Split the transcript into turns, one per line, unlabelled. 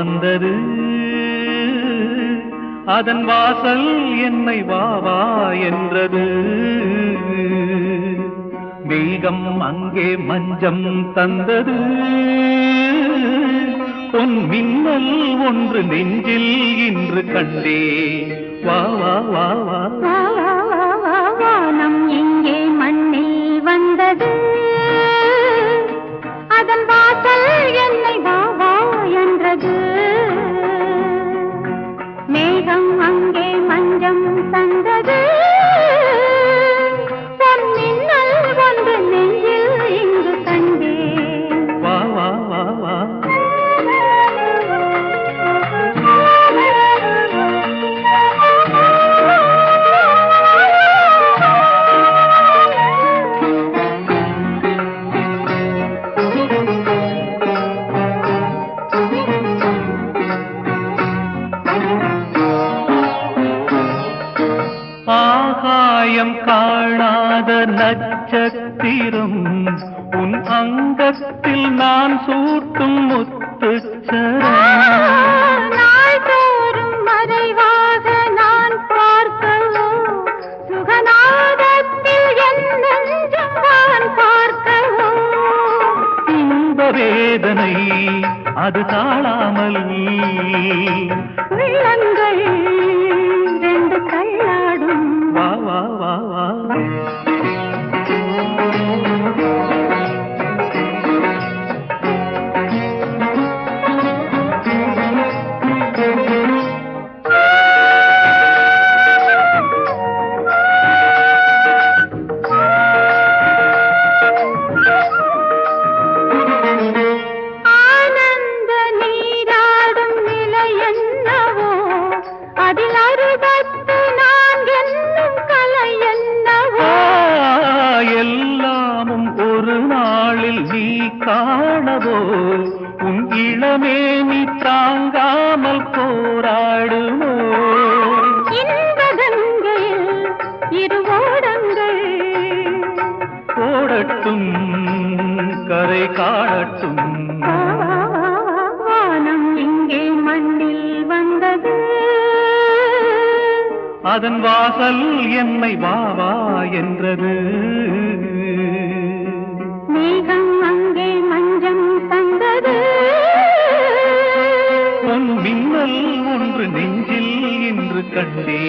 வந்தது அதன் வாசல் என்னை வா வா என்றது மேகம் அங்கே மஞ்சம் தந்தது பொன் மின்னல் ஒன்று நெஞ்சில் இன்று கண்டே வா வா வா வா
வானம் எங்கே மண்ணில் வந்தது அதன் வாசல் என்னை வா வா என்றது மேகம் அங்கே மஞ்சம் தந்தது பொன் மின்னல் ஒன்று நெஞ்சில் இங்கு கண்டே
வா வா வா வா ஆகாயம் காணாத நட்சத்திரம் உன் அங்கத்தில் நான் சூட்டும் முத்துச்சரம்
நாள்தோறும் மறைவாக நான் பார்க்கவோ சுகநாதத்தில் என் நெஞ்சம் நான் பார்க்கவோ
இந்த வேதனை அது தாழாமல்
உள்ளங்கள் ரெண்டு தள்ளாடும்
வா வா வா வா
ஆனந்த நீராடும் நிலை என்னவோ அதில் அறுபத்து நான்கு என்னும் கலை என்னவோ
எல்லாமும் ஒரு நாளில் நீ காணவோ உன் இளமேனி தாங்காமல் போராடுமோ
இன்பகங்கையில் இருவோடங்கள்
ஓடட்டும் கரை காணட்டும்
வானம் இங்கே மண்ணில் வந்தது
அதன் வாசல் என்னை வா வா என்றது
மேகம் அங்கே மஞ்சம் தந்தது
பொன் மின்னல் ஒன்று நெஞ்சில் இன்று கண்டே